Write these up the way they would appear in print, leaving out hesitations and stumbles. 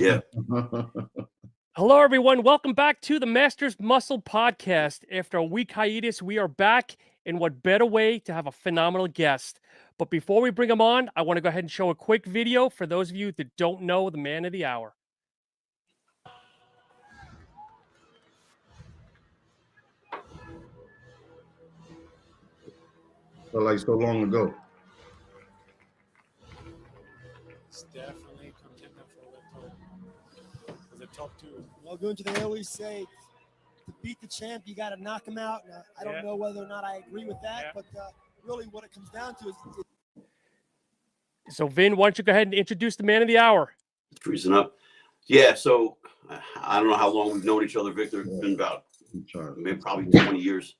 Yeah. Hello, everyone. Welcome back to the Masters Muscle Podcast. After a week hiatus, we are back, and what better way to have a phenomenal guest. But before we bring him on, I want to go ahead and show a quick video for those of you that don't know the man of the hour. Felt like so long ago. It's definitely contender for the top two. Well, going to the always say to beat the champ, you got to knock him out. And I don't know whether or not I agree with that, but really what it comes down to is. So, Vin, why don't you go ahead and introduce the man of the hour? Freezing up. Yeah, so I don't know how long we've known each other, Victor. It's been about maybe probably 20 years.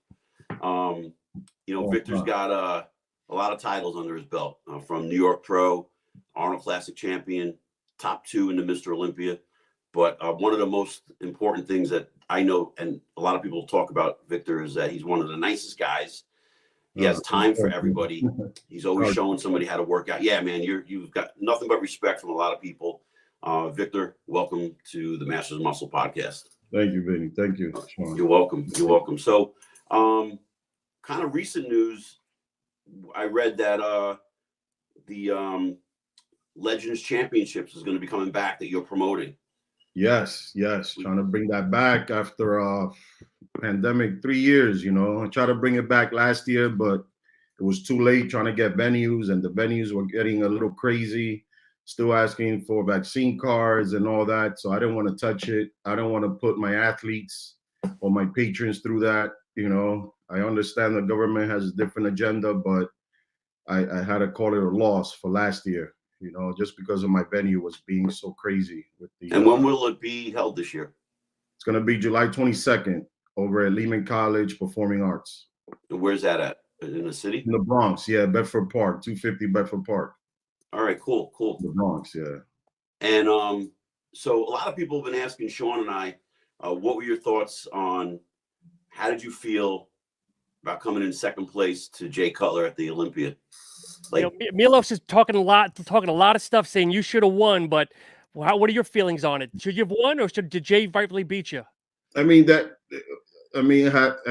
Victor's got a lot of titles under his belt, from New York Pro, Arnold Classic champion, top 2 in the Mr. Olympia. But one of the most important things that I know, and a lot of people talk about Victor, is that he's one of the nicest guys. He has time for everybody. He's always showing somebody how to work out. Yeah, man, you've got nothing but respect from a lot of people. Victor, welcome to the Masters Muscle Podcast. Thank you, Vinny. Thank you, Sean. You're welcome. You're welcome. So, kind of recent news, I read that the Legends Championships is going to be coming back that you're promoting. Yes. Trying to bring that back after pandemic 3 years, I tried to bring it back last year, but it was too late trying to get venues, and the venues were getting a little crazy, still asking for vaccine cards and all that. So I didn't want to touch it. I don't want to put my athletes or my patrons through that. I understand the government has a different agenda, but I had to call it a loss for last year, just because of my venue was being so crazy with the. And when will it be held this year? It's going to be July 22nd over at Lehman College Performing Arts. And where's that at? In the city? In the Bronx, yeah, Bedford Park, 250 Bedford Park. All right, cool. The Bronx, yeah. And so a lot of people have been asking Sean and I, what were your thoughts on, how did you feel about coming in second place to Jay Cutler at the Olympia? Milos is talking a lot of stuff, saying you should have won, but what are your feelings on it? Should you have won, or did Jay rightfully beat you? I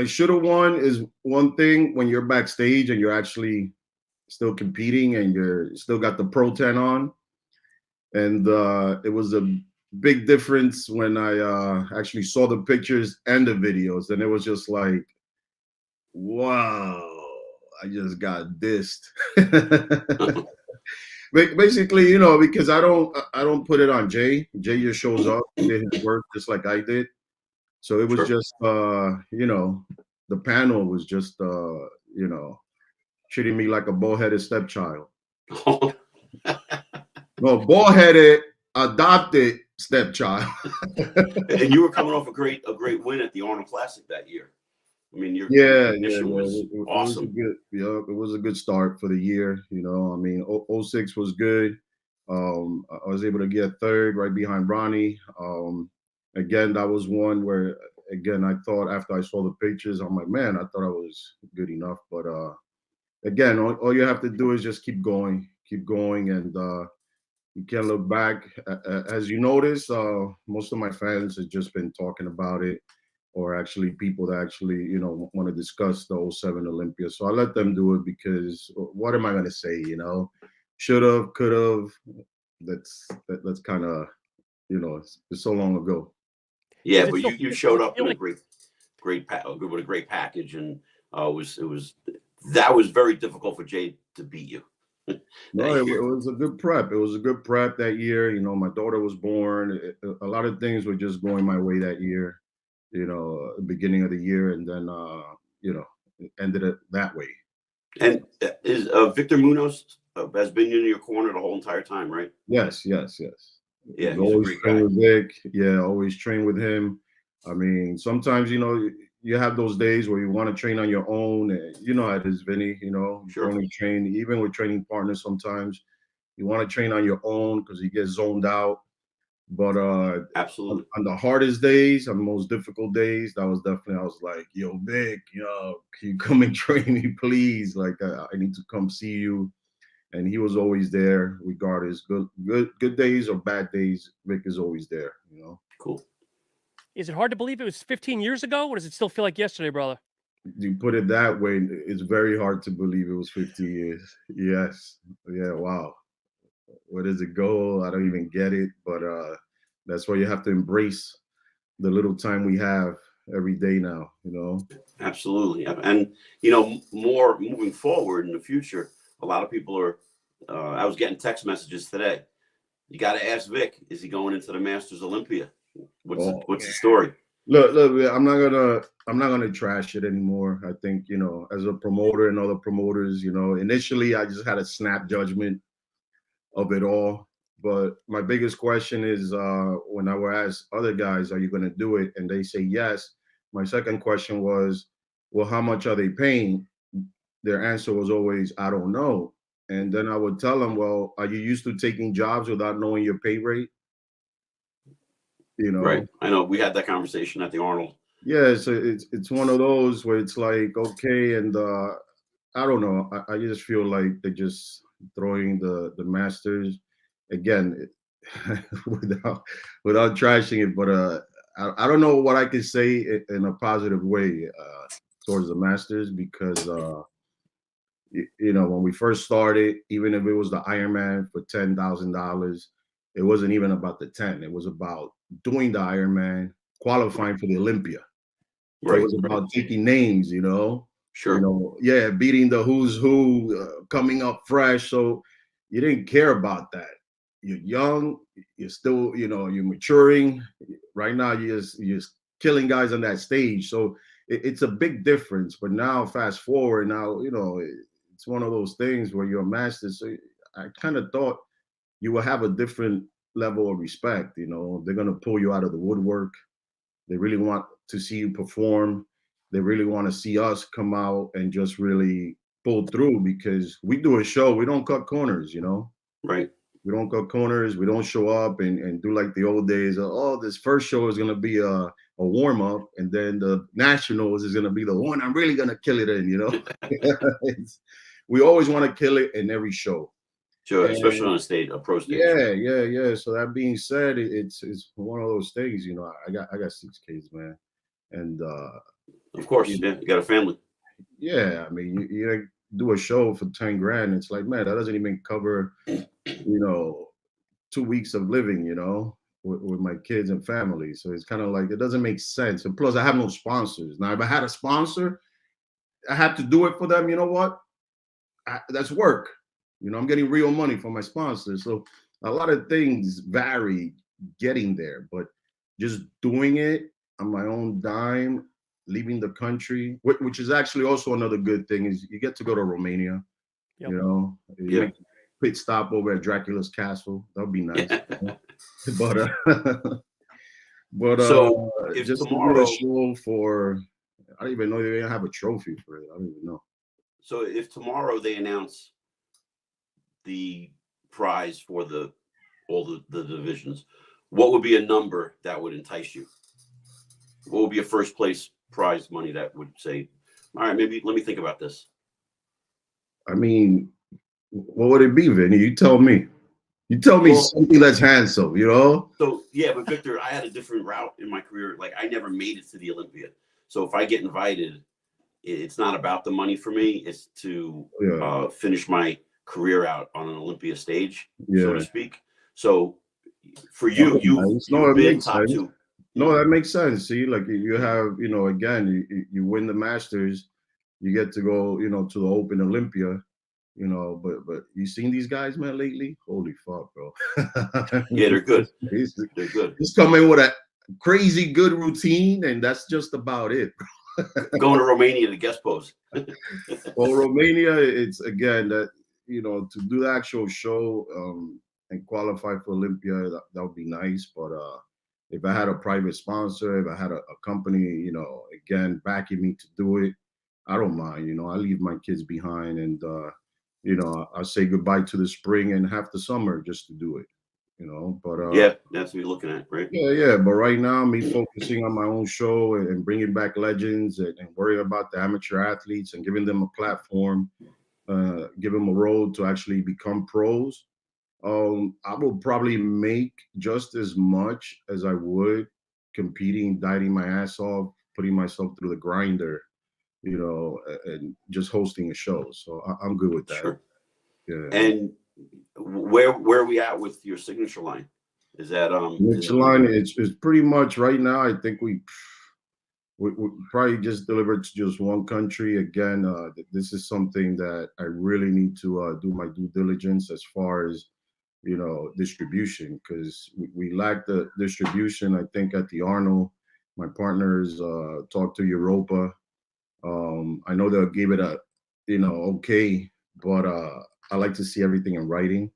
should have won is one thing when you're backstage and you're actually still competing and you're still got the Pro 10 on. And it was a big difference when I actually saw the pictures and the videos, and it was just like, wow, I just got dissed. Basically, because I don't put it on Jay. Jay just shows up, he did his work just like I did. So it was just, the panel was just, treating me like a bullheaded stepchild. No, bullheaded adopted stepchild. And you were coming off a great win at the Arnold Classic that year. I mean, your condition was awesome. It was a good start for the year. 06 was good. I was able to get third right behind Ronnie. Again, that was one where, again, I thought after I saw the pictures, I'm like, man, I thought I was good enough. But again, all you have to do is just keep going, and you can't look back. As you notice, most of my fans have just been talking about it, or actually people that actually, want to discuss the 07 Olympia. So I let them do it, because what am I going to say, should have, could have. That's kind of, it's so long ago. Yeah, but you showed up in a great package, and that was very difficult for Jay to beat you. No, it was a good prep. It was a good prep that year. My daughter was born. A lot of things were just going my way that year, beginning of the year, and then, it ended it that way. And is Victor Munoz has been in your corner the whole entire time, right? Yes. Yeah, he's always a great train guy. with Vic. Yeah, always train with him. I mean, sometimes, you have those days where you want to train on your own. How it is, Vinny, Sure. Only train, even with training partners, sometimes you want to train on your own because you get zoned out. But absolutely, on the hardest days, on the most difficult days, I was like, yo, Vic, can you come and train me, please? Like, I need to come see you. and he was always there, regardless good days or bad days. Vic is always there, you know. Cool. Is it hard to believe it was 15 years ago, or does it still feel like yesterday, brother? You put it that way, it's very hard to believe it was 50 years. Yes. Yeah, wow. Where does it go? I don't even get it, but that's why you have to embrace the little time we have every day now, you know. Absolutely. And, you know, more moving forward in the future, a lot of people are, I was getting text messages today. You got to ask Vic, is he going into the Masters Olympia? What's the story? Look, I'm not gonna trash it anymore. I think, you know, as a promoter and other promoters, you know, initially I just had a snap judgment of it all. But my biggest question is when I were asked other guys, are you gonna do it? And they say yes. My second question was, well, how much are they paying? Their answer was always, I don't know. And then I would tell them, well, are you used to taking jobs without knowing your pay rate? You know, right. I know we had that conversation at the Arnold. Yeah, so it's one of those where it's like, okay, and I don't know. I just feel like they're just throwing the Masters again without trashing it, but I don't know what I can say in a positive way towards the Masters, because you know, when we first started, even if it was the Ironman for $10,000, it wasn't even about the 10. It was about doing the Ironman, qualifying for the Olympia. Right. It was about taking names, you know. Sure. You know, yeah, beating the who's who, coming up fresh. So you didn't care about that. You're young. You're still, you know, you're maturing. Right now, you're just killing guys on that stage. So it's a big difference. But now, fast forward, now, you know, it's one of those things where you're a master. So I kind of thought you will have a different level of respect. You know, they're going to pull you out of the woodwork. They really want to see you perform. They really want to see us come out and just really pull through, because we do a show. We don't cut corners, you know. Right. We don't cut corners. We don't show up and do like the old days. Oh, this first show is going to be a warm up, and then the Nationals is going to be the one I'm really going to kill it in, you know. We always want to kill it in every show. Sure, especially on a stage, a pro stage. Yeah. So that being said, it's one of those things, you know. I got 6 kids, man, and of course, yeah, you got a family. Yeah, I mean, you do a show for 10 grand. It's like, man, that doesn't even cover, you know, 2 weeks of living, you know, with my kids and family. So it's kind of like, it doesn't make sense. And plus, I have no sponsors. Now, if I had a sponsor, I have to do it for them. You know what? That's work. You know, I'm getting real money from my sponsors. So a lot of things vary getting there, but just doing it on my own dime, leaving the country, which is actually also another good thing, is you get to go to Romania. Yep. You know, you make a pit stop over at Dracula's castle. That would be nice. But so if just tomorrow, to do a show for, I don't even know if they have a trophy for it. I don't even know. So if tomorrow they announce the prize for all the divisions, what would be a number that would entice you? What would be a first place prize money that would say, all right, maybe let me think about this? I mean, what would it be, Vinny? You tell me. You tell me something that's handsome, you know? So, yeah, but Victor, I had a different route in my career. Like, I never made it to the Olympia. So if I get invited, it's not about the money for me. It's to finish my career out on an Olympia stage, so to speak. So for you, you've been top 2. No, that makes sense. See, like you have, you know, again, you win the Masters, you get to go, you know, to the Open Olympia, you know, but you seen these guys, man, lately? Holy fuck, bro. Yeah, they're good. They're good. Just come in with a crazy good routine, and that's just about it, bro. Going to Romania to guest post. Well, Romania, it's again that, you know, to do the actual show and qualify for Olympia, that would be nice. But if I had a private sponsor, if I had a company, you know, again, backing me to do it, I don't mind. You know, I leave my kids behind, and you know, I say goodbye to the spring and half the summer just to do it. You know, but yeah, that's what you're looking at, right? Yeah. But right now, me focusing on my own show and bringing back legends and worrying about the amateur athletes and giving them a platform, give them a road to actually become pros, I will probably make just as much as I would competing, dieting my ass off, putting myself through the grinder, and just hosting a show. So I'm good with that. Sure. Yeah. And where are we at with your signature line? Is that Signature line? It's pretty much right now. I think we probably just delivered to just one country. Again, this is something that I really need to do my due diligence as far as distribution, because we lack the distribution. I think at the Arnold, my partners talked to Europa. I know they'll give it a okay, but I like to see everything in writing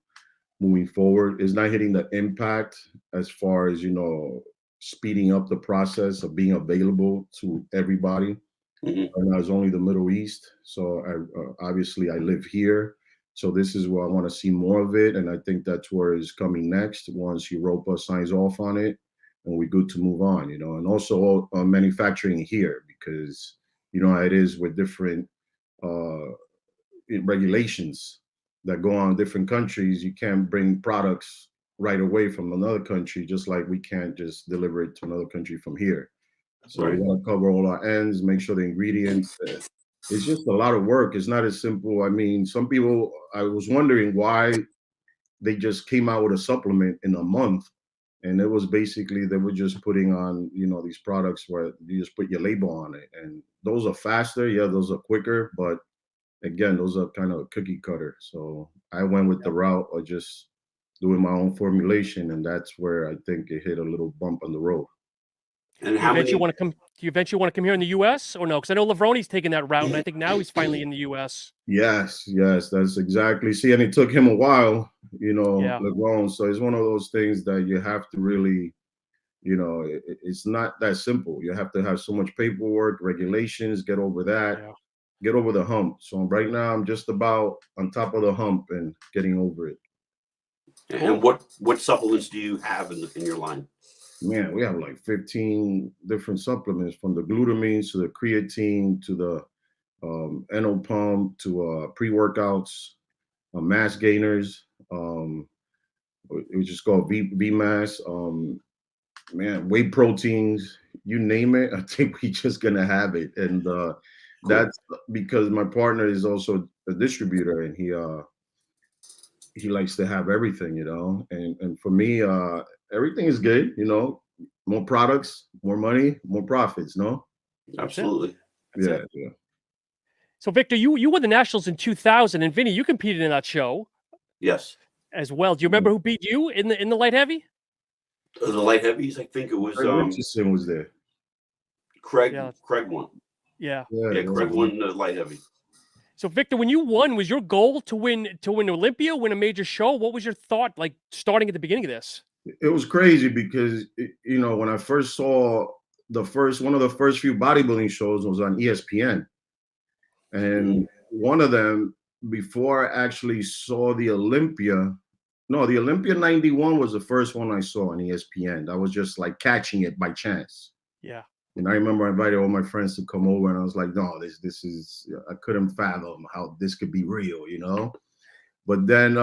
moving forward. It's not hitting the impact as far as speeding up the process of being available to everybody. Mm-hmm. And it's only the Middle East, so obviously I live here. So this is where I want to see more of it, and I think that's where it's coming next once Europa signs off on it, and we're good to move on. And also manufacturing here, because how it is with different regulations that go on in different countries. You can't bring products right away from another country, just like we can't just deliver it to another country from here. So Right. we want to cover all our ends, make sure the ingredients. It's just a lot of work. It's not as simple. I mean, some people, I was wondering why they just came out with a supplement in a month. And it was basically, they were just putting on, these products where you just put your label on it. And those are faster. Yeah, those are quicker. But again, those are kind of cookie cutter. So I went with the route of just doing my own formulation. And that's where I think it hit a little bump on the road. And Do you eventually want to come here in the U.S. or no? Because I know Lavrone's taken that route, and I think now he's finally in the U.S. Yes, that's exactly. See, and it took him a while, Yeah. Lavrone. So it's one of those things that you have to really, it's not that simple. You have to have so much paperwork, regulations, get over that, get over the hump. So right now, I'm just about on top of the hump and getting over it. And what supplements do you have in your line? Man, we have like 15 different supplements, from the glutamines to the creatine to the NO pump to pre-workouts, mass gainers, we just call VMAS, man, whey proteins, you name it. I think we just gonna have it. And that's because my partner is also a distributor, and he likes to have everything, and for me, everything is good, more products, more money, more profits, no? Absolutely. That's yeah. So Victor, you won the Nationals in 2000, and Vinny, you competed in that show. Yes. As well. Do you remember who beat you in the light heavy? The light heavies, I think it was Richardson was there. Craig won. Yeah. Craig won the light heavy. So Victor, when you won, was your goal to win Olympia, win a major show? What was your thought like starting at the beginning of this? It was crazy because when I first saw one of the first few bodybuilding shows was on ESPN. And one of them, before I actually saw the Olympia 91 was the first one I saw on ESPN. I was just like catching it by chance. Yeah. And I remember I invited all my friends to come over, and I was like, no, this is, I couldn't fathom how this could be real, But then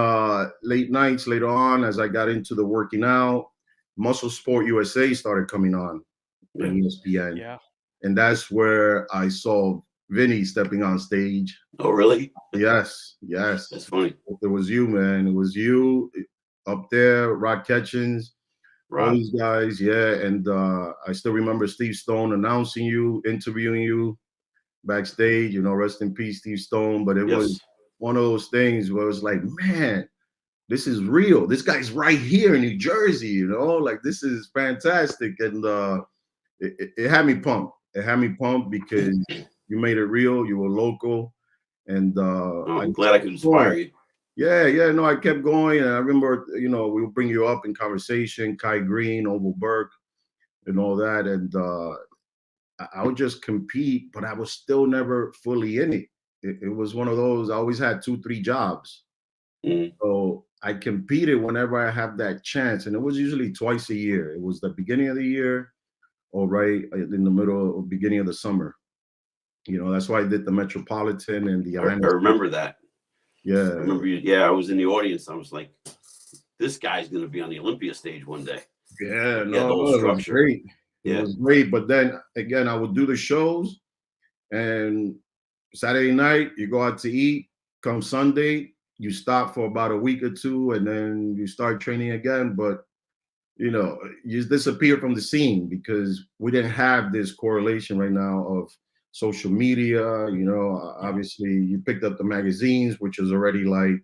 late nights later on, as I got into the working out, Muscle Sport USA started coming on ESPN. Yeah. And that's where I saw Vinny stepping on stage. Oh, really? Yes. That's funny. It was you, man. It was you up there, Rod Ketchens, all these guys. Yeah. And I still remember Steve Stone announcing you, interviewing you backstage, rest in peace, Steve Stone. But it was one of those things where it was like, man, this is real. This guy's right here in New Jersey, like this is fantastic. And it had me pumped. It had me pumped because you made it real. You were local. And I'm glad I could inspire you. Yeah. No, I kept going. And I remember, we'll bring you up in conversation, Kai Green, Oval Burke, and all that. And I would just compete, but I was still never fully in it. It was one of those, I always had 2-3 jobs. So I competed whenever I have that chance. And it was usually twice a year. It was the beginning of the year or right in the middle or beginning of the summer. That's why I did the Metropolitan and the I remember that. Yeah. I remember you. Yeah, I was in the audience. I was like, this guy's going to be on the Olympia stage one day. Yeah, The whole it was structure. great. It Yeah. was great. But then again, I would do the shows, and Saturday night you go out to eat. Come Sunday, you stop for about a week or two, and then you start training again. But you know, you disappear from the scene because we didn't have this correlation right now of social media. You know, obviously you picked up the magazines, which was already like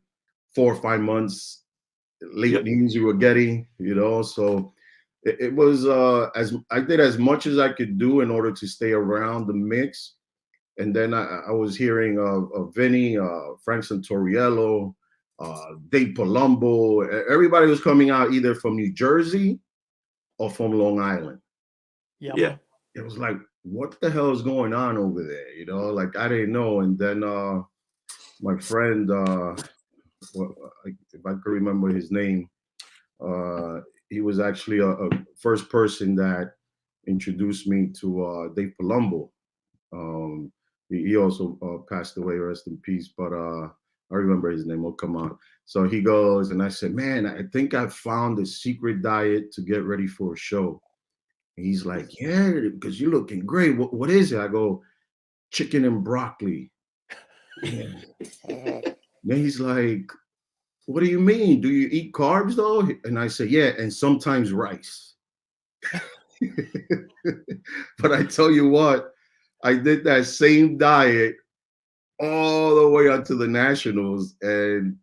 4 or 5 months late news you were getting, you know. So it was as I did as much as I could do in order to stay around the mix. And then I was hearing of Vinny, Frank Santoriello, Dave Palumbo. Everybody was coming out either from New Jersey or from Long Island. Yep. Yeah. It was like, what the hell is going on over there? You know, like I didn't know. And then my friend, if I could remember his name, he was actually a first person that introduced me to Dave Palumbo. He also passed away, rest in peace. But I remember his name. Oh, come on. So he goes, and I said, man, I think I found the secret diet to get ready for a show. And he's like, yeah, because you're looking great. What is it? I go, chicken and broccoli. Then he's like, what do you mean? Do you eat carbs though? And I say, yeah, and sometimes rice. But I tell you what, I did that same diet all the way up to the nationals, and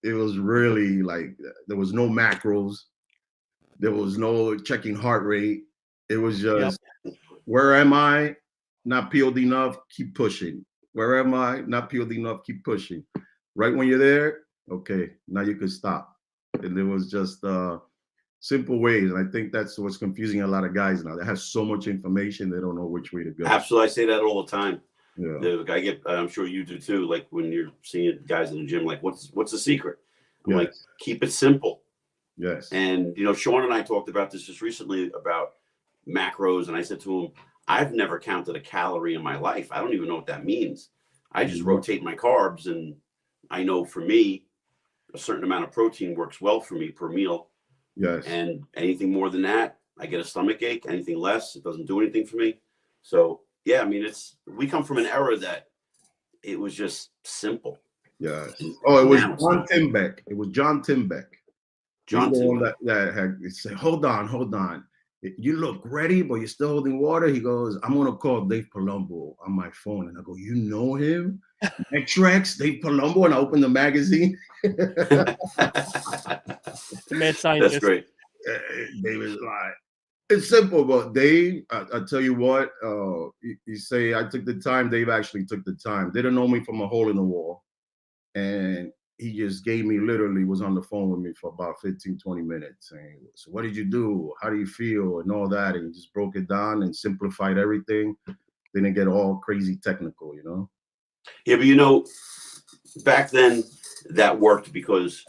it was really like there was no macros, there was no checking heart rate. It was just, where am I? Not peeled enough, keep pushing. Where am I? Not peeled enough, keep pushing. Right when you're there, okay, now you can stop. And it was just simple ways. And I think that's what's confusing a lot of guys now. They have so much information, they don't know which way to go. Absolutely. I say that all the time. Yeah. I'm sure you do too. Like when you're seeing guys in the gym, like what's the secret? I'm like, keep it simple. Yes. And, you know, Sean and I talked about this just recently about macros. And I said to him, I've never counted a calorie in my life. I don't even know what that means. I just rotate my carbs. And I know for me, a certain amount of protein works well for me per meal. Yes. And anything more than that, I get a stomach ache. Anything less, it doesn't do anything for me. So, yeah, I mean, we come from an era that it was just simple. Yeah. Oh, it was John Timbeck. It was John Timbeck. John Timbeck. That had said, hold on. You look ready, but you're still holding water. He goes, I'm going to call Dave Palumbo on my phone. And I go, you know him? X-Rex, Dave Palumbo. And I open the magazine. The mad scientist. That's great. David's like, it's simple, but Dave, I tell you what, you say I took the time. Dave actually took the time. They didn't know me from a hole in the wall. And he just literally was on the phone with me for about 15, 20 minutes. Saying, so what did you do? How do you feel? And all that. And he just broke it down and simplified everything. Didn't get all crazy technical, you know? Yeah, but you know, back then that worked because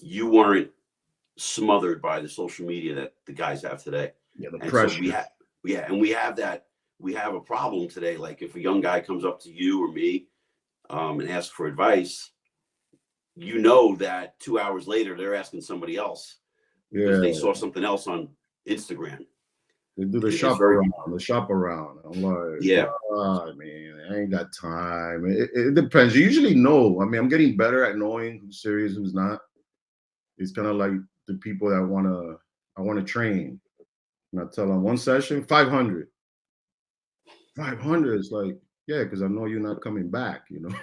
you weren't smothered by the social media that the guys have today. Yeah, the and pressure. So and we have that. We have a problem today. Like if a young guy comes up to you or me and asks for advice, you know that 2 hours later they're asking somebody else because they saw something else on Instagram. They do the shop around. I'm like, yeah, man, I ain't got time. It depends. You usually know. I mean, I'm getting better at knowing who's serious, who's not. It's kind of like the people that I want to train. And I tell them one session, 500. 500 is like, yeah, because I know you're not coming back, you know.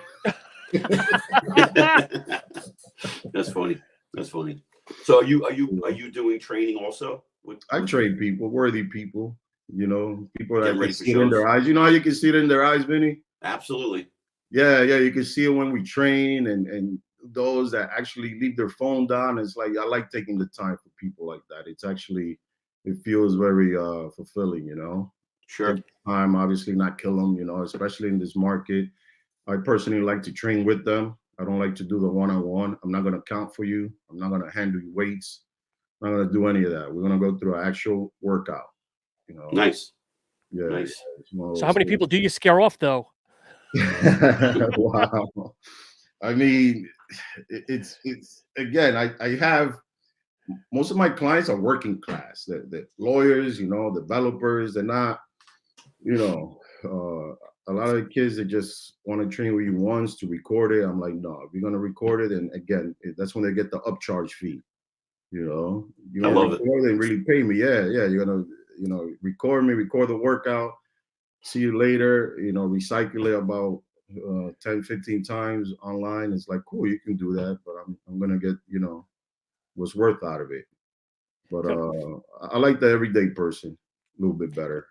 That's funny. So are you doing training also? I train people, worthy people, you know, people that can see it shows. in their eyes. You know how you can see it in their eyes, Vinny? Absolutely. Yeah, you can see it when we train, and those that actually leave their phone down. It's like, I like taking the time for people like that. It's actually, it feels very fulfilling, you know. Sure. Time, obviously not kill them, you know, especially in this market. I personally like to train with them. I don't like to do the one-on-one. I'm not going to count for you. I'm not going to handle your weights. I'm not going to do any of that. We're going to go through an actual workout, you know. Nice. Yeah. Nice. So how many people do you scare off though? Wow. I mean, it's again. I have most of my clients are working class. They're lawyers, developers. They're not, a lot of the kids that just want to train with you once to record it. I'm like, no, if you're gonna record it, and again, that's when they get the upcharge fee. You're I gonna love it. record it and really pay me. Yeah, yeah. You're gonna, record me, record the workout. See you later. Recycle it about 10, 15 times online. It's like, cool, you can do that, but I'm gonna get, what's worth out of it. But I like the everyday person a little bit better.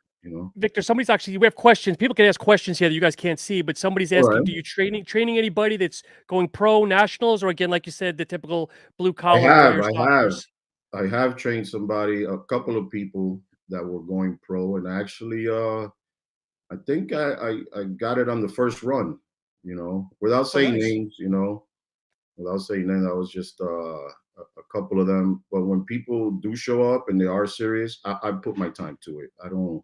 Victor, we have questions. People can ask questions here that you guys can't see, but somebody's asking, Right. do you training anybody that's going pro nationals, or again, like you said, the typical blue I collar have, players, I have, doctors? I have trained a couple of people that were going pro, and actually, I think I got it on the first run. Without saying nice. names. Without saying names, I was just a couple of them. But when people do show up and they are serious, I put my time to it. I don't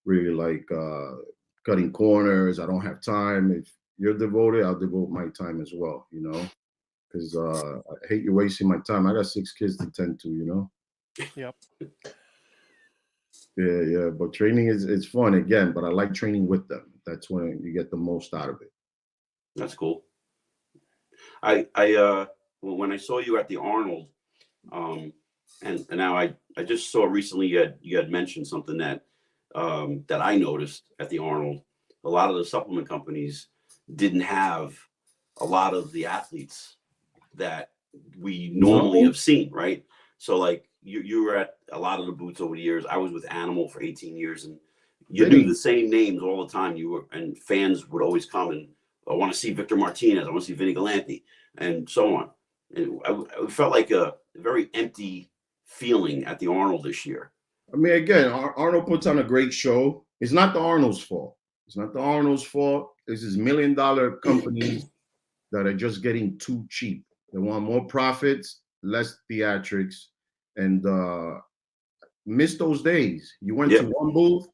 really like cutting corners. I don't have time. If you're devoted, I'll devote my time as well. Because I hate you wasting my time. I got 6 kids to tend to. Yep. Yeah. But training is fun again. But I like training with them. That's when you get the most out of it. That's cool. When I saw you at the Arnold, and now I just saw recently you had mentioned something that I noticed at the Arnold. A lot of the supplement companies didn't have a lot of the athletes that we normally have seen, right? So like you were at a lot of the booths over the years. I was with Animal for 18 years, and you knew the same names all the time. And fans would always come and, I want to see Victor Martinez, I want to see Vinny Galante, and so on. And I felt like a very empty feeling at the Arnold this year. I mean, again, Arnold puts on a great show. It's not the Arnold's fault. It's not the Arnold's fault. This is $1 million companies that are just getting too cheap. They want more profits, less theatrics, and miss those days. You went to one booth,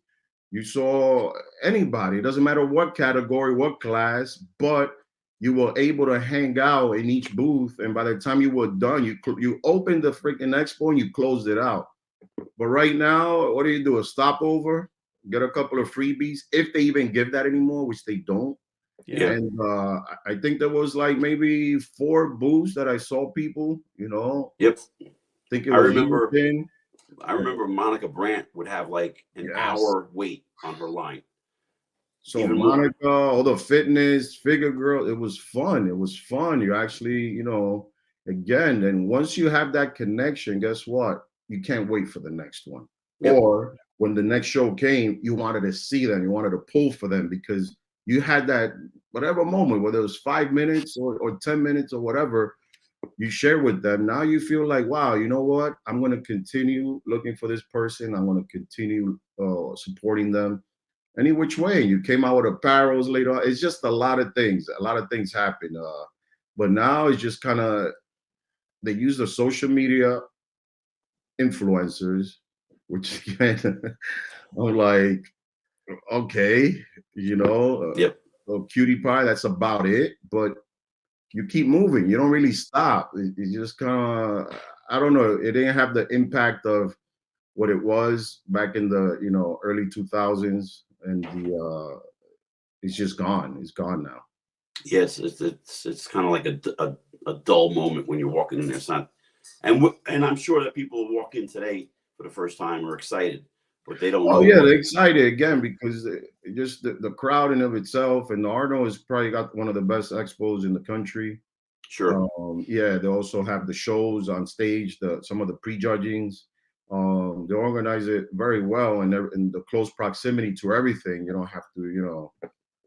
you saw anybody. It doesn't matter what category, what class, but you were able to hang out in each booth. And by the time you were done, you opened the freaking expo and you closed it out. But right now, what do? A stopover, get a couple of freebies, if they even give that anymore, which they don't. Yeah. And I think there was like maybe 4 booths that I saw people, Yep. I think it was I remember Monica Brandt would have like an hour wait on her line. So Monica, all the fitness, figure girl, it was fun. You actually, again, and once you have that connection, guess what? You can't wait for the next one. Yep. Or when the next show came, you wanted to see them, you wanted to pull for them because you had that whatever moment, whether it was 5 minutes or 10 minutes or whatever, you share with them. Now you feel like, wow, you know what? I'm going to continue looking for this person. I'm going to continue supporting them. Any which way. You came out with apparels later on. It's just a lot of things. A lot of things happen. But now it's just kind of, they use the social media influencers, which again, I'm like, okay, cutie pie, that's about it. But you keep moving. You don't really stop. It just kind of, I don't know. It didn't have the impact of what it was back in the, early 2000s. And it's just gone. It's gone now. Yes, it's kind of like a dull moment when you're walking in there. It's not, and I'm sure that people who walk in today for the first time are excited, but they don't know. Oh yeah, they're excited again because just the crowd in of itself, and the Arnold has probably got one of the best expos in the country. Sure. They also have the shows on stage, some of the prejudgings. They organize it very well, and they're in the close proximity to everything. You don't have to,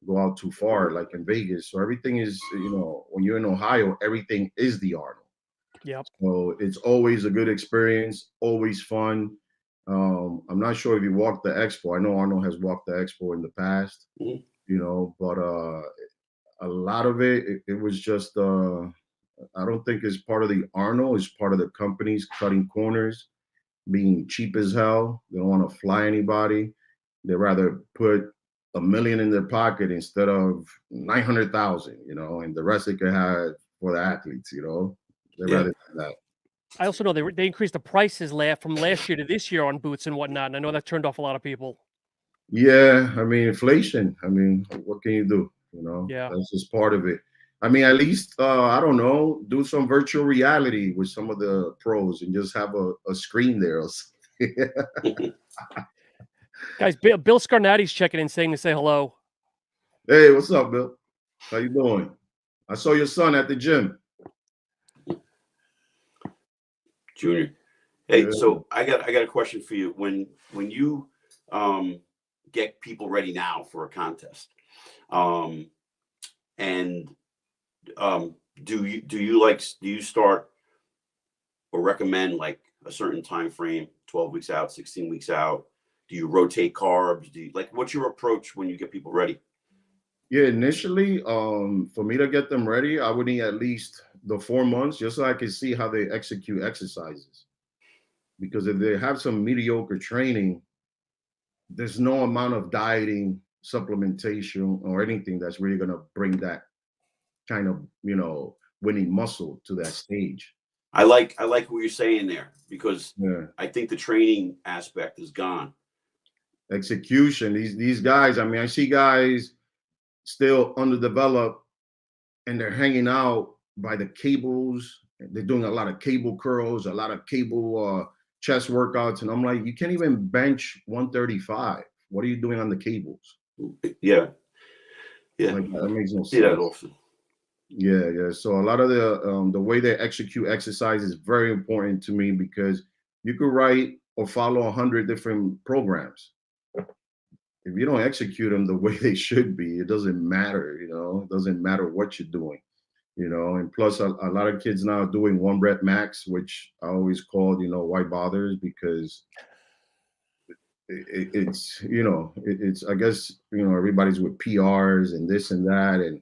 go out too far like in Vegas. So everything is, when you're in Ohio, everything is the Arnold. Yep. So it's always a good experience, always fun. I'm not sure if you walked the expo. I know Arnold has walked the expo in the past, but a lot of it was just, I don't think it's part of the Arnold. It's part of the companies cutting corners, being cheap as hell. They don't want to fly anybody. They rather put $1 million in their pocket instead of 900,000, you know, and the rest they could have for the athletes, you know. They'd Yeah. rather do that. I also know they increased the prices from last year to this year on boots and whatnot, and I know that turned off a lot of people. Yeah, I mean, inflation. I mean, what can you do? You know, Yeah. that's just part of it. I mean, at least I don't know, do some virtual reality with some of the pros and just have a screen there or something. Guys, Bill Scarnati's checking in saying to say hello. Hey, what's up, Bill? How you doing? I saw your son at the gym. Junior. Hey, Yeah. so I got a question for you. When you get people ready now for a contest, and do you start or recommend like a certain time frame, 12 weeks out, 16 weeks out? Do you rotate carbs? What's your approach when you get people ready? Yeah, initially, for me to get them ready, I would need at least the 4 months just so I can see how they execute exercises. Because if they have some mediocre training, there's no amount of dieting, supplementation, or anything that's really gonna bring that kind of, you know, winning muscle to that stage. I like what you're saying there, because Yeah. I think the training aspect is gone. Execution. These guys, I mean, I see guys still underdeveloped and they're hanging out by the cables. They're doing a lot of cable curls, a lot of cable chest workouts. And I'm like, you can't even bench 135. What are you doing on the cables? Yeah. Yeah. Like, that makes no See that sense. often. Yeah, yeah. So a lot of the way they execute exercise is very important to me, because you could write or follow 100 different programs. If you don't execute them the way they should be, it doesn't matter, you know, it doesn't matter what you're doing, you know. And plus a lot of kids now are doing 1 rep max, which I always called, you know, why bothers, because it's, you know, it's, I guess, you know, everybody's with PRs and this and that. And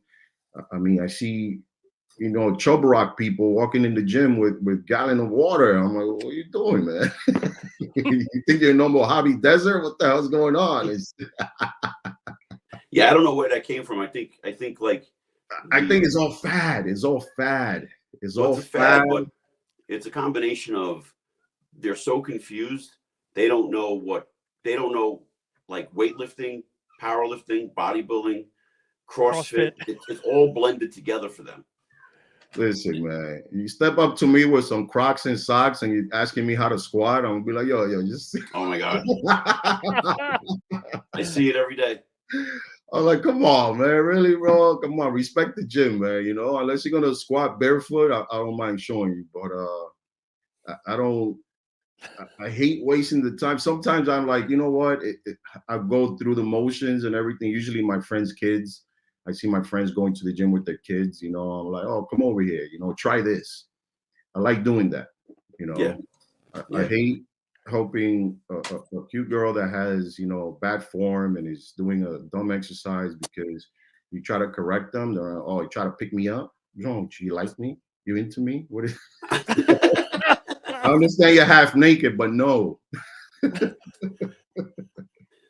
I mean, I see, you know, Chub Rock people walking in the gym with gallon of water. I'm like, what are you doing, man? You think you're in normal hobby desert? What the hell's going on? Yeah, I don't know where that came from. I think like I think it's all fad. It's all fad. It's all it's a fad, fad. but it's a combination of, they're so confused. They don't know like weightlifting, powerlifting, bodybuilding, CrossFit. It's all blended together for them. Listen, man, you step up to me with some Crocs and socks and you're asking me how to squat, I'm gonna be like, yo, just. Oh my God. I see it every day. I'm like, come on, man, really, bro? Come on, respect the gym, man. You know, unless you're gonna squat barefoot, I don't mind showing you, but I don't. I hate wasting the time. Sometimes I'm like, you know what? I go through the motions and everything. Usually, my friends' kids. I see my friends going to the gym with their kids. You know, I'm like, oh, come over here. You know, try this. I like doing that. You know, Yeah. I hate helping a cute girl that has, you know, bad form and is doing a dumb exercise, because you try to correct them. They're like, oh, you try to pick me up. No, you like me? You into me? What is? I understand you're half naked, but no.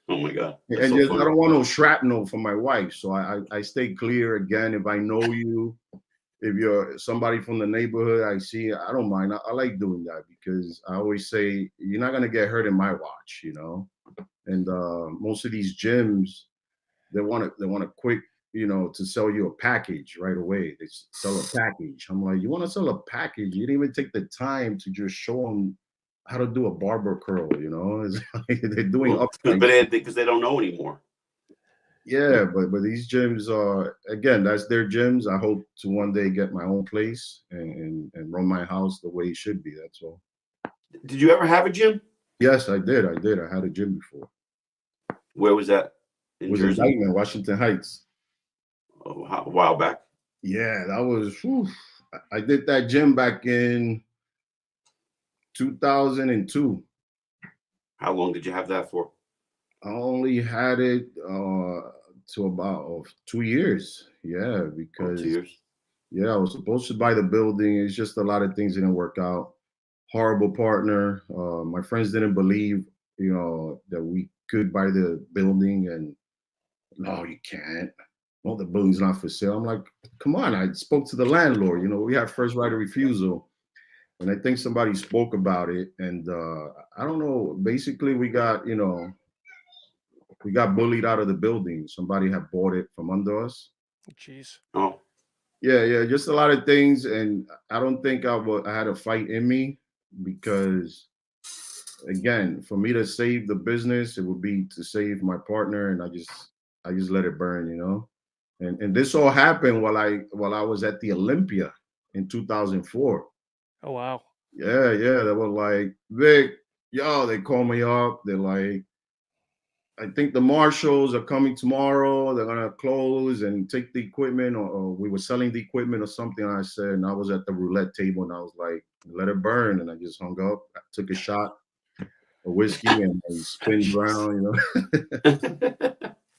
Oh my God. And So just, funny. I don't want no shrapnel for my wife. So I stay clear. Again, if I know you, if you're somebody from the neighborhood, I see, I don't mind. I like doing that, because I always say, you're not going to get hurt in my watch, you know? And most of these gyms, they want a quick, you know, to sell you a package right away. They sell a package. I'm like, you want to sell a package? You didn't even take the time to just show them how to do a barber curl, you know? It's like they're doing because they don't know anymore. Yeah, but these gyms are, again, that's their gyms. I hope to one day get my own place and run my house the way it should be. That's all. Did you ever have a gym? Yes, I did. I had a gym before. Where was that? It was in Dykeman, Washington Heights. Oh, a while back. Yeah, that was. Whew, I did that gym back in 2002. How long did you have that for? I only had it to about 2 years. Yeah, because 2 years. Yeah, I was supposed to buy the building. It's just a lot of things didn't work out. Horrible partner. My friends didn't believe, you know, that we could buy the building, and no, you can't. Well, the building's not for sale. I'm like, come on. I spoke to the landlord. We have first right of refusal. And I think somebody spoke about it. And I don't know. Basically, we got bullied out of the building. Somebody had bought it from under us. Jeez. Oh, Yeah, just a lot of things. And I don't think I had a fight in me because, again, for me to save the business, it would be to save my partner. And I just let it burn, And this all happened while I was at the Olympia in 2004. Oh, wow. Yeah. They were like, Vic, they call me up. They're like, I think the marshals are coming tomorrow. They're gonna close and take the equipment, or we were selling the equipment or something. I said, and I was at the roulette table, and I was like, let it burn. And I just hung up. I took a shot of whiskey and I spun around.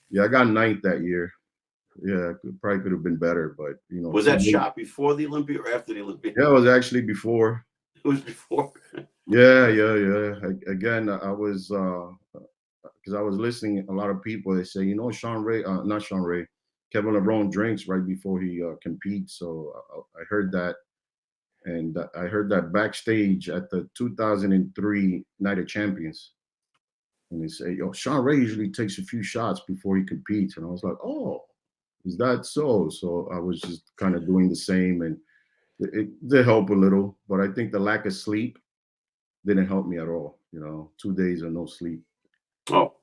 Yeah, I got ninth that year. Yeah, probably could have been better, but was that shot before the Olympia or after the Olympia? Yeah, it was actually before. It was before. Yeah. Again, I was because I was listening a lot of people. They say, not Sean Ray, Kevin LeBron drinks right before he competes. So I heard that, and I heard that backstage at the 2003 Night of Champions. And they say, Sean Ray usually takes a few shots before he competes, and I was like, oh. Is that so? So I was just kind of doing the same, and it did help a little, but I think the lack of sleep didn't help me at all. 2 days of no sleep. Oh,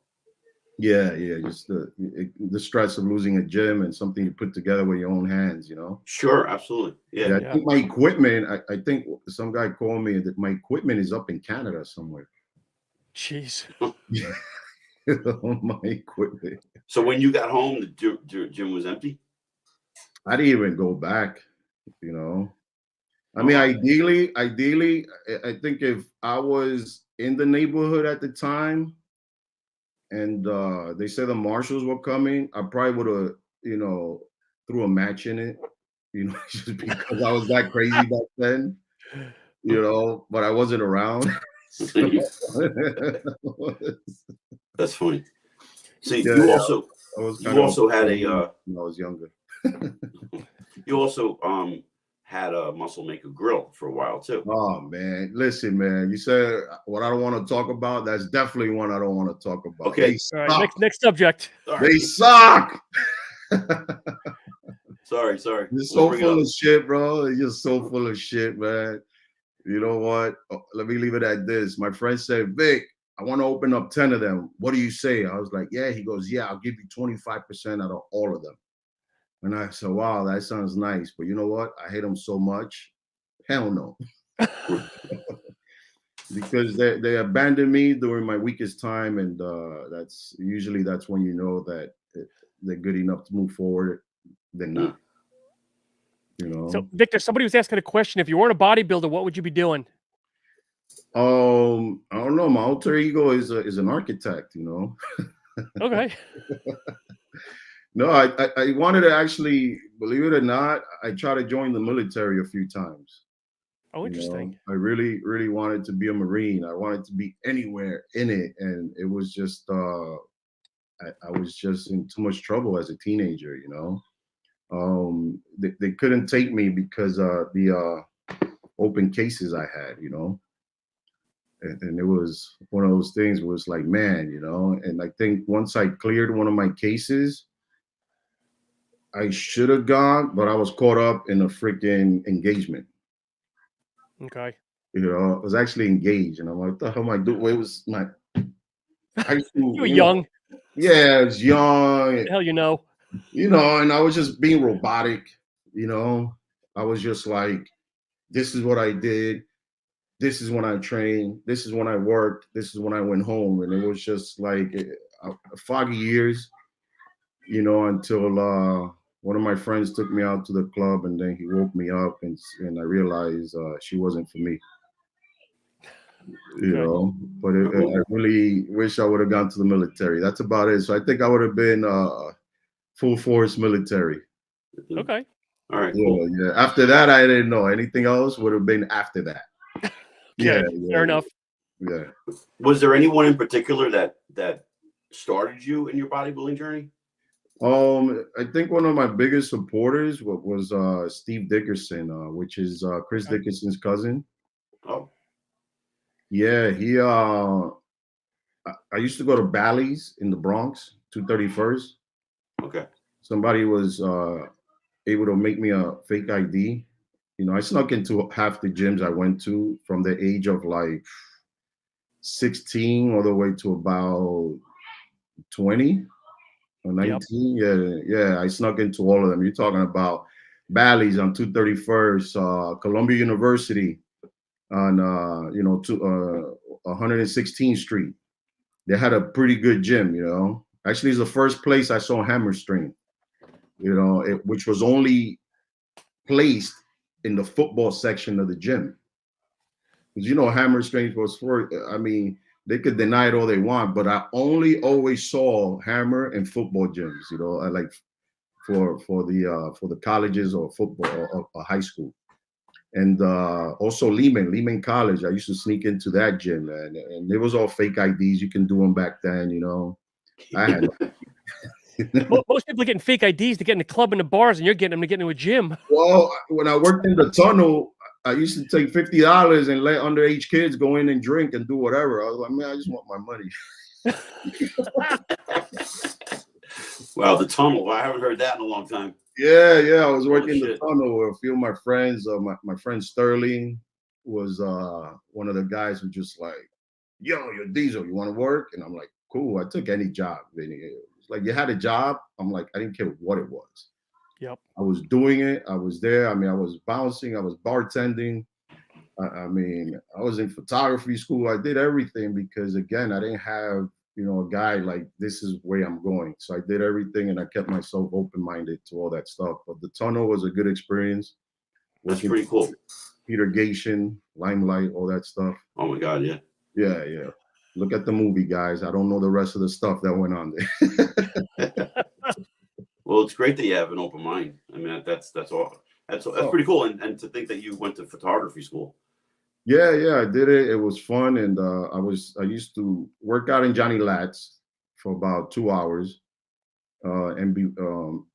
yeah. Just the stress of losing a gym and something you put together with your own hands. Sure, absolutely. Yeah. I think my equipment. I think some guy called me that my equipment is up in Canada somewhere. Jeez. My equipment. So when you got home, the gym was empty? I didn't even go back, I mean, ideally, I think if I was in the neighborhood at the time and they said the marshals were coming, I probably would have, threw a match in it, just because I was that crazy back then, but I wasn't around. That's funny. See, Yeah, you also had a when I was younger. you also had a Muscle Maker grill for a while too. Oh man, listen, man. You said what I don't want to talk about. That's definitely one I don't want to talk about. Okay. All right. Next subject. They suck. Sorry. You're so full of shit, bro. You're so full of shit, man. You know what? Let me leave it at this. My friend said, Vic, I want to open up 10 of them. What do you say? I was like, yeah. He goes, yeah, I'll give you 25% out of all of them. And I said, wow, that sounds nice. But you know what? I hate them so much. Hell no. Because they abandoned me during my weakest time. And that's when you know that they're good enough to move forward. They're not. So, Victor, somebody was asking a question. If you weren't a bodybuilder, what would you be doing? I don't know. My alter ego is an architect, Okay. No, I wanted to actually, believe it or not, I tried to join the military a few times. Oh, interesting. I really, really wanted to be a Marine. I wanted to be anywhere in it. And it was just, I was just in too much trouble as a teenager, They couldn't take me because the open cases I had, and it was one of those things where it's like, man, and I think once I cleared one of my cases, I should have gone, but I was caught up in a freaking engagement. Okay. I was actually engaged, and I'm like, what the hell am I doing? It was my high school. You were young. Yeah, I was young. What the hell, and I was just being robotic, I was just like, this is what I did. This is when I trained. This is when I worked. This is when I went home. And it was just like foggy years, until one of my friends took me out to the club, and then he woke me up, and I realized she wasn't for me. But I really wish I would have gone to the military. That's about it. So I think I would have been full force military. Okay. All right. Cool. Yeah. After that, I didn't know. Anything else would have been after that. Okay, fair enough. Yeah. Was there anyone in particular that started you in your bodybuilding journey? I think one of my biggest supporters was Steve Dickerson, which is Chris Dickerson's cousin. Oh, Yeah, he I used to go to Bally's in the Bronx, 231st. okay. Somebody was able to make me a fake ID. You know, I snuck into half the gyms I went to from the age of like 16 all the way to about 20 or 19. Yeah, I snuck into all of them. You're talking about Bally's on 231st, Columbia University on 116th Street. They had a pretty good gym, you know. Actually, it's the first place I saw hammer strength, you know, which was only placed in the football section of the gym. Because, you know, hammer strength was for, I mean, they could deny it all they want, but I only always saw hammer in football gyms, you know, I like for the colleges or football or high school. And also Lehman College. I used to sneak into that gym, and it was all fake IDs. You can do them back then, you know. I had Most people are getting fake IDs to get in the club and the bars, and you're getting them to get into a gym. Well, when I worked in the tunnel, I used to take $50 and let underage kids go in and drink and do whatever. I was like, man, I just want my money. Wow, the tunnel. I haven't heard that in a long time. Yeah. I was working in Holy the shit. tunnel with a few of my friends. My friend Sterling was one of the guys who just like, yo, you're Diesel, you want to work? And I'm like, cool. I took any job. It's like, you had a job? I'm like, I didn't care what it was. Yep. I was doing it. I was there. I mean, I was bouncing. I was bartending. I mean, I was in photography school. I did everything because, again, I didn't have, you know, a guy like, this is where I'm going. So I did everything, and I kept myself open-minded to all that stuff. But the tunnel was a good experience. That's pretty cool. Peter Gation, Limelight, all that stuff. Oh my God, yeah. Yeah. Look at the movie, guys. I don't know the rest of the stuff that went on there. Well, it's great that you have an open mind. I mean, that's all. That's pretty cool. And to think that you went to photography school. Yeah, I did it. It was fun, and I used to work out in Johnny Lat's for about 2 hours,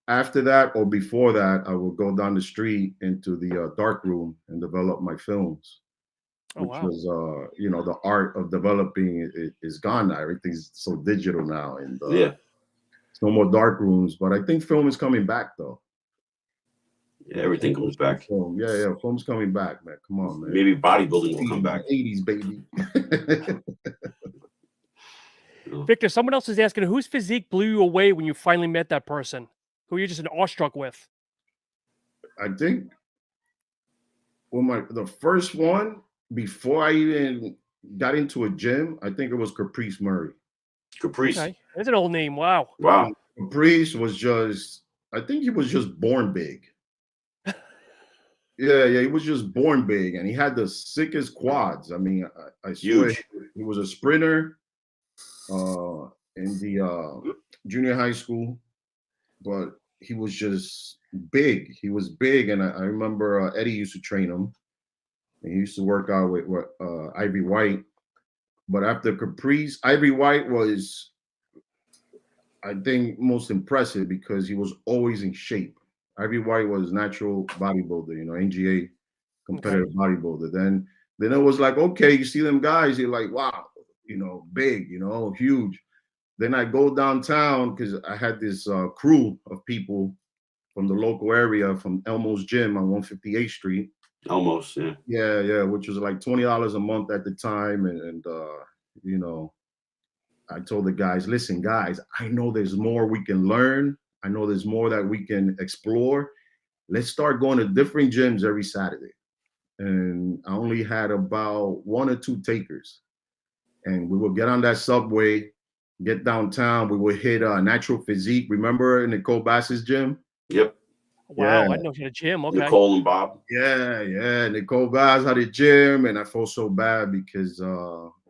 after that or before that, I would go down the street into the dark room and develop my films, Oh, which wow. was the art of developing is gone now. Everything's so digital now, and Yeah. it's no more dark rooms. But I think film is coming back though. Yeah, everything comes back. Film. Yeah, film's coming back, man. Come on, man. Maybe bodybuilding will come back. 80s, baby. Victor, someone else is asking, whose physique blew you away when you finally met that person? Who you're just an awestruck with? I think the first one before I even got into a gym, I think it was Caprice Murray. Caprice. Okay. That's an old name. Wow. Caprice was I think he was just born big. Yeah, he was just born big, and he had the sickest quads. I mean, I swear, he was a sprinter in the junior high school, but he was just big. He was big, and I remember Eddie used to train him, and he used to work out with Ivy White. But after Caprice, Ivy White was, I think, most impressive because he was always in shape. Ivy White was natural bodybuilder, you know, NGA competitive bodybuilder. Then it was like, okay, you see them guys, you're like, wow, you know, big, you know, huge. Then I go downtown because I had this crew of people from the local area from Elmo's Gym on 158th Street. Almost, yeah. Yeah, which was like $20 a month at the time. And you know, I told the guys, listen, guys, I know there's more we can learn. I know there's more that we can explore. Let's start going to different gyms every Saturday. And I only had about 1 or 2 takers. And we would get on that subway, get downtown. We would hit Natural Physique. Remember Nicole Bass's gym? Yep. Wow, I know she had a gym. Okay. Nicole and Bob. Yeah. Nicole Bass had a gym, and I felt so bad because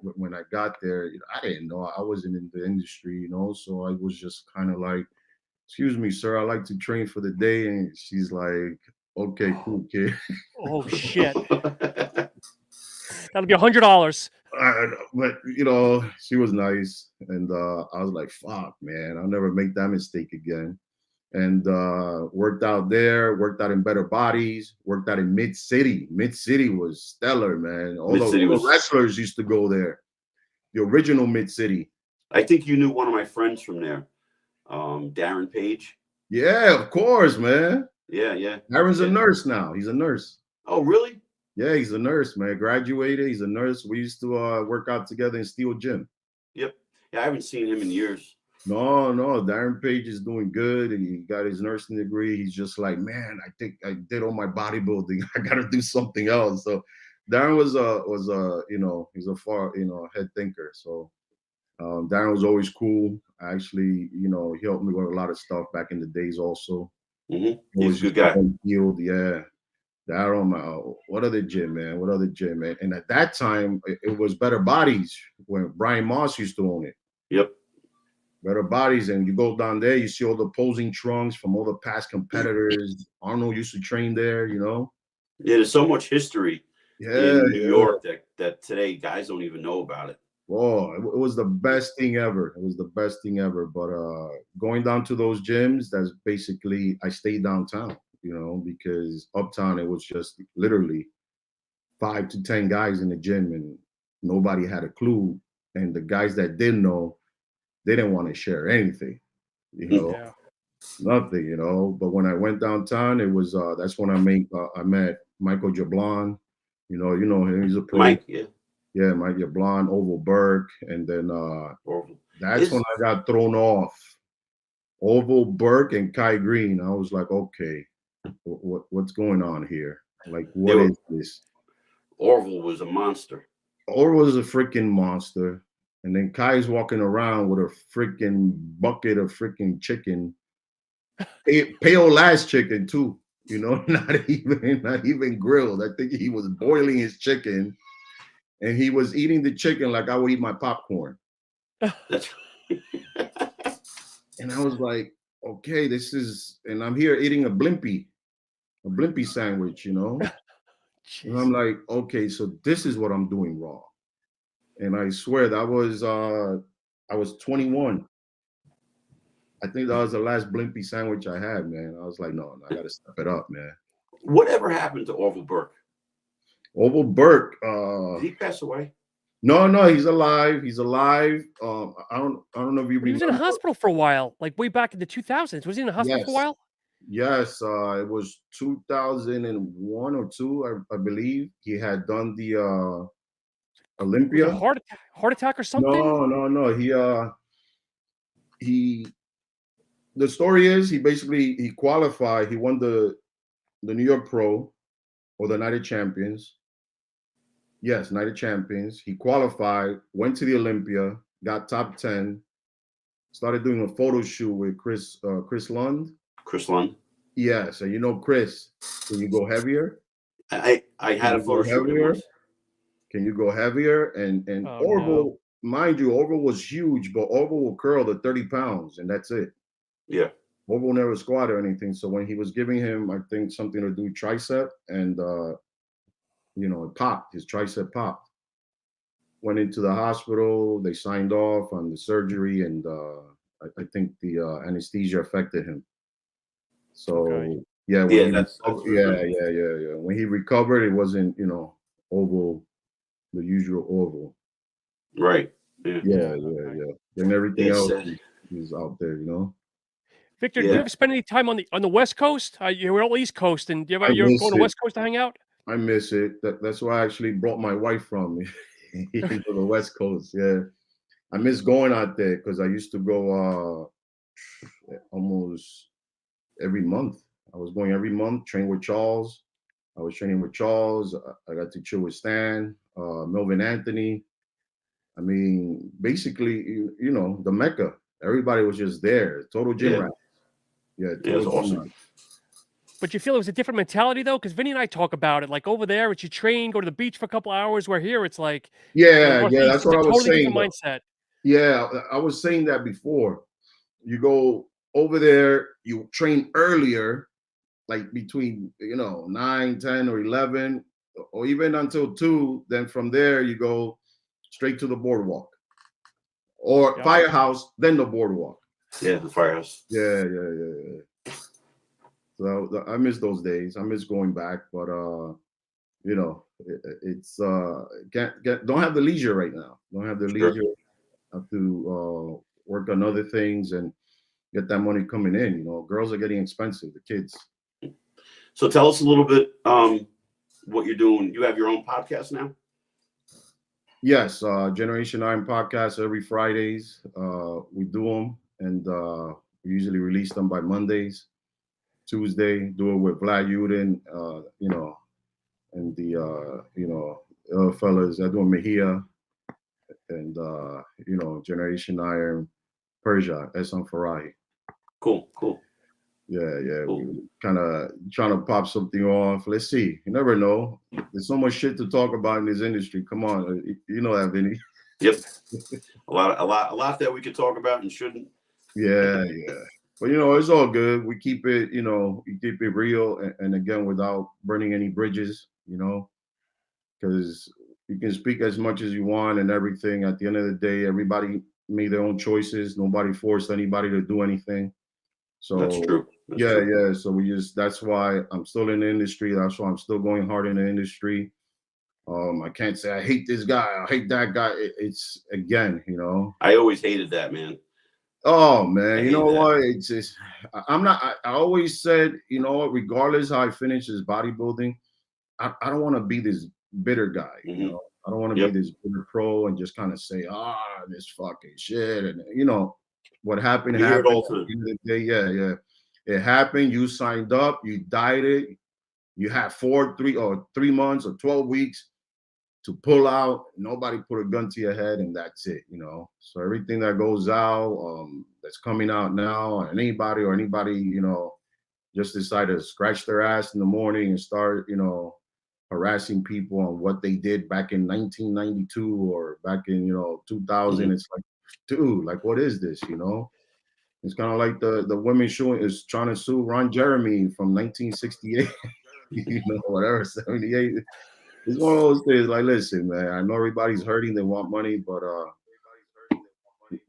when I got there, you know, I didn't know. I wasn't in the industry, you know, so I was just kind of like, excuse me, sir, I like to train for the day. And she's like, okay, cool, kid. Oh, shit. That'll be $100. But, you know, she was nice. And I was like, fuck, man, I'll never make that mistake again. and worked out there, worked out in Better Bodies, worked out in Mid City. Mid City was stellar, man. All the wrestlers used to go there. The original Mid City. I think you knew one of my friends from there, Darren Page. Yeah, of course, man. Yeah, yeah. Darren's a nurse now. He's a nurse. Oh, really? Yeah, he's a nurse, man. Graduated. He's a nurse. We used to work out together in Steel Gym. Yep. Yeah, I haven't seen him in years. No, Darren Page is doing good. He got his nursing degree. He's just like, man, I think I did all my bodybuilding. I got to do something else. So Darren was he's a far, head thinker. So Darren was always cool. Actually, he helped me with a lot of stuff back in the days also. Mm-hmm. He's a good guy. Field, yeah. Darren, what other gym, man? What other gym, man? And at that time, it was Better Bodies when Brian Moss used to own it. Yep. Better Bodies, and you go down there, you see all the posing trunks from all the past competitors. Arnold used to train there, Yeah, there's so much history in New York that today guys don't even know about it. Oh, it was the best thing ever. It was the best thing ever. But going down to those gyms, that's basically, I stayed downtown, because uptown, it was just literally 5 to 10 guys in the gym and nobody had a clue. And the guys that did know, they didn't want to share anything, nothing, But when I went downtown, it was that's when I met Michael Jablon. You know him. He's a pro. Mike, yeah. Yeah, Mike Jablon, Orville Burke, and then that's when I got thrown off. Orville Burke and Kai Green. I was like, okay, what's going on here? Like, what is this? Orville was a monster. Orville was a freaking monster. And then Kai's walking around with a freaking bucket of freaking chicken, pale ass chicken too. Not even grilled. I think he was boiling his chicken, and he was eating the chicken like I would eat my popcorn. And I was like, okay, and I'm here eating a blimpie sandwich, And I'm like, okay, so this is what I'm doing wrong. And I swear that I was 21. I think that was the last blimpie sandwich I had, man. I was like, no, I got to step it up, man. Whatever happened to Orville Burke? Orville Burke. Did he pass away? No, he's alive. He's alive. I don't know if you remember. He was in a hospital for a while, like way back in the 2000s. Was he in a hospital for a while? Yes, it was 2001 or 2, I believe. He had done the Olympia. Heart attack or something? No. The story is he qualified. He won the New York Pro or the Night of Champions. Yes, Night of Champions. He qualified, went to the Olympia, got top 10, started doing a photo shoot with Chris Lund. Chris Lund. Yes, and Chris, can you go heavier? I had a photo shoot with him. Can you go heavier? And Orville, mind you, Orville was huge, but Orville will curl to 30 pounds, and that's it. Yeah. Orville never squat or anything. So when he was giving him, I think, something to do tricep, and it popped. His tricep popped. Went into the hospital. They signed off on the surgery, and I think the anesthesia affected him. So when he recovered, it wasn't Orville, the usual Orville. Right. Yeah. And everything else is out there, Victor, do you ever spend any time on the West Coast? You're all East Coast, and you're going to West Coast to hang out? I miss it. That's why I actually brought my wife from to the West Coast. Yeah, I miss going out there because I used to go almost every month. I was going every month, train with Charles. I was training with Charles. I got to chill with Stan, Melvin Anthony. I mean, basically, the Mecca. Everybody was just there. Total gym rat. Yeah, it was awesome. But you feel it was a different mentality, though? Because Vinny and I talk about it. Like, over there, it's you train, go to the beach for a couple hours, where here it's like... that's what I was saying. Mindset. Yeah, I was saying that before. You go over there, you train earlier, like between, 9, 10, or 11, or even until 2. Then from there, you go straight to the boardwalk. Or Firehouse, then the boardwalk. Yeah, the Firehouse. Yeah. So I miss those days. I miss going back, but you know, it's don't have the leisure right now. Don't have the Sure. leisure. Have to work on other things and get that money coming in. You know, girls are getting expensive. The kids. So tell us a little bit what you're doing. You have your own podcast now? Yes, Generation Iron podcast every Fridays. We do them, and we usually release them by Mondays. Tuesday, do it with Vlad Uden, you know, and the you know, other fellas. I do Mejia, and you know, Generation Iron, Persia, Esan Farahi. Cool. Yeah. Cool. We kind of trying to pop something off. Let's see. You never know. There's so much shit to talk about in this industry. Come on, you know that, Vinny. Yep. A lot that we could talk about and shouldn't. Yeah. But you know, it's all good. We keep it, you know, we keep it real, and again, without burning any bridges. You know, because you can speak as much as you want and everything. At the end of the day, everybody made their own choices. Nobody forced anybody to do anything. So That's true. That's yeah, true. yeah. So that's why I'm still in the industry. That's why I'm still going hard in the industry. I can't say I hate this guy, I hate that guy. It's again, you know. I always hated that, man. Oh man, I you know hate that. what? It's just I'm not. I always said, you know what? Regardless how I finish this bodybuilding, I don't want to be this bitter guy. Mhm. You know, I don't want to Yep. be this bitter pro and just kind of say, this fucking shit, and you know what happened. You hear it Happened. all the time. At the end of the day, yeah. It happened. You signed up. You dieted. You had 3 months or 12 weeks to pull out. Nobody put a gun to your head, and that's it. You know. So everything that goes out, that's coming out now, and anybody, you know, just decide to scratch their ass in the morning and start, you know, harassing people on what they did back in 1992 or back in, you know, 2000. It's like, dude, like, what is this? You know. It's kind of like the women is trying to sue Ron Jeremy from 1968, you know, whatever, 78. It's one of those things. Like, listen, man, I know everybody's hurting, they want money, but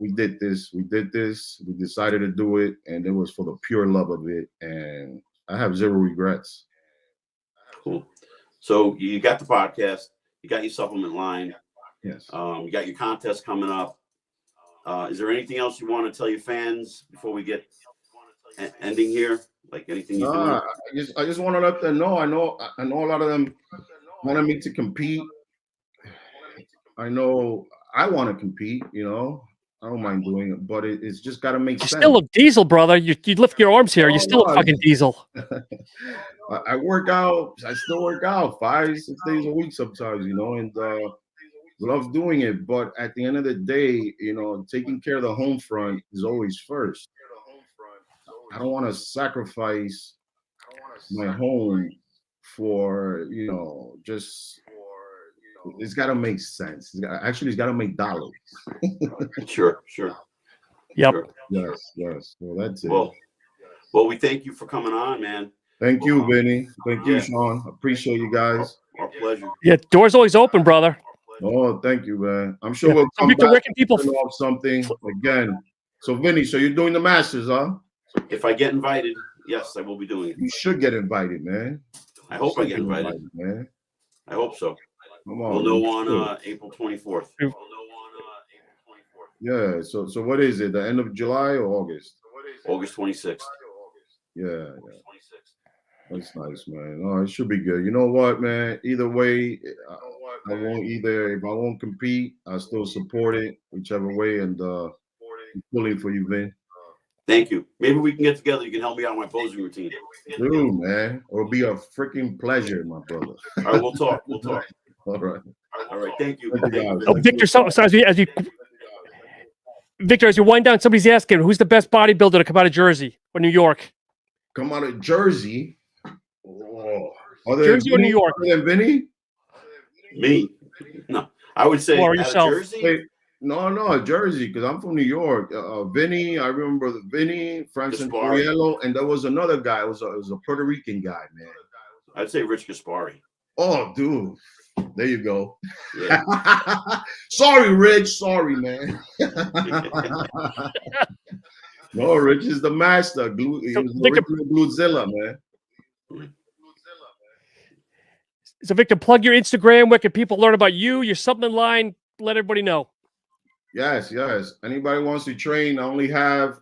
we did this. We decided to do it, and it was for the pure love of it, and I have zero regrets. Cool. So you got the podcast, you got your supplement line, Yes. you got your contest coming up. Is there anything else you want to tell your fans before we get ending here? Like anything you I just want to let them know. I know a lot of them wanted me to compete. I know I want to compete. You know, I don't mind doing it, but it's just got to make sense. You still look diesel, brother. You lift your arms here. You still look fucking diesel. I work out. I still work out 5-6 days a week sometimes. You know, and love doing it. But at the end of the day, you know, taking care of the home front is always first. I don't want to sacrifice my home for, you know, just, it's got to make sense. It's got to make dollars. Sure. Yep. Sure. Yes. Well, that's it. Well, we thank you for coming on, man. Thank you, Vinny. Thank you, Yeah. Sean. Appreciate you guys. Our pleasure. Yeah, door's always open, brother. Oh, thank you, man. I'm sure Yeah. we'll So, come Victor, back where can people and off something again. So, Vinny, so you're doing the Masters, huh? If I get invited, yes, I will be doing it. You should get invited, man. I hope I get invited, man. I hope so. Come on. We'll know on April 24th. Yeah. So what is it? The end of July or August? August 26th. Yeah. That's nice, man. Oh, it should be good. You know what, man? Either way, I won't if I won't compete, I still support it, whichever way, and I'm pulling for you, Vin. Thank you. Maybe we can get together. You can help me out on my posing routine. Dude, man. It'll be a freaking pleasure, my brother. All right, we'll talk. All right. All right, thank you. Thank you, guys. Oh, Victor, so Victor, as you wind down, somebody's asking, who's the best bodybuilder to come out of Jersey or New York? Come out of Jersey. Oh. Jersey or New York? Other than Vinny? Me? No, I would say Or out of yourself. Wait, Jersey. no, Jersey, because I'm from New York. Vinny, I remember Vinny, Frank Gaspari. Santoriello, and there was another guy. It was a Puerto Rican guy, man. I'd say Rich Gaspari. Oh, dude. There you go. Yeah. Sorry, Rich. Sorry, man. No, Rich is the master. He was the Victor- original Bluezilla, man. So, Victor, plug your Instagram. Where can people learn about you, your supplement line? Let everybody know. Yes, yes. Anybody wants to train, I only have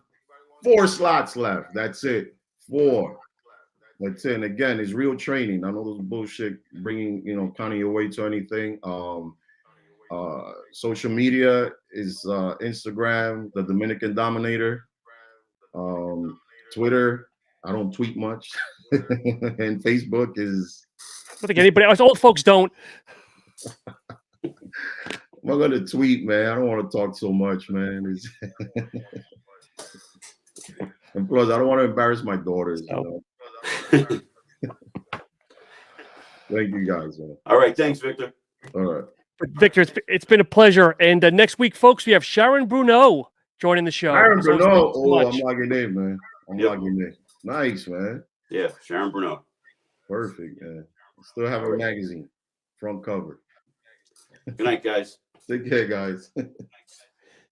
4 slots left. That's it. 4. That's it. And again, it's real training. I know those bullshit bringing, counting your weight to anything. Social media is Instagram, the Dominican Dominator. Twitter, I don't tweet much. And Facebook is. I don't think anybody else. Old folks don't. I'm not gonna tweet, man. I don't want to talk so much, man. And plus, I don't want to embarrass my daughters. Thank you, guys, man. All right, thanks, Victor. All right. Victor, it's been a pleasure. And next week, folks, we have Sharon Bruneau joining the show. Sharon So Bruneau. thanks so I'm much. logging in, man. I'm logging in. Nice, man. Yeah, Sharon Bruneau. Perfect, man. Still have a magazine, front cover. Good night, guys. Take care, guys.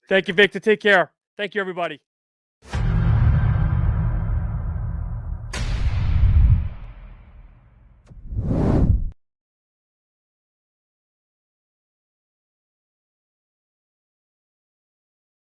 Thank you, Victor. Take care. Thank you, everybody.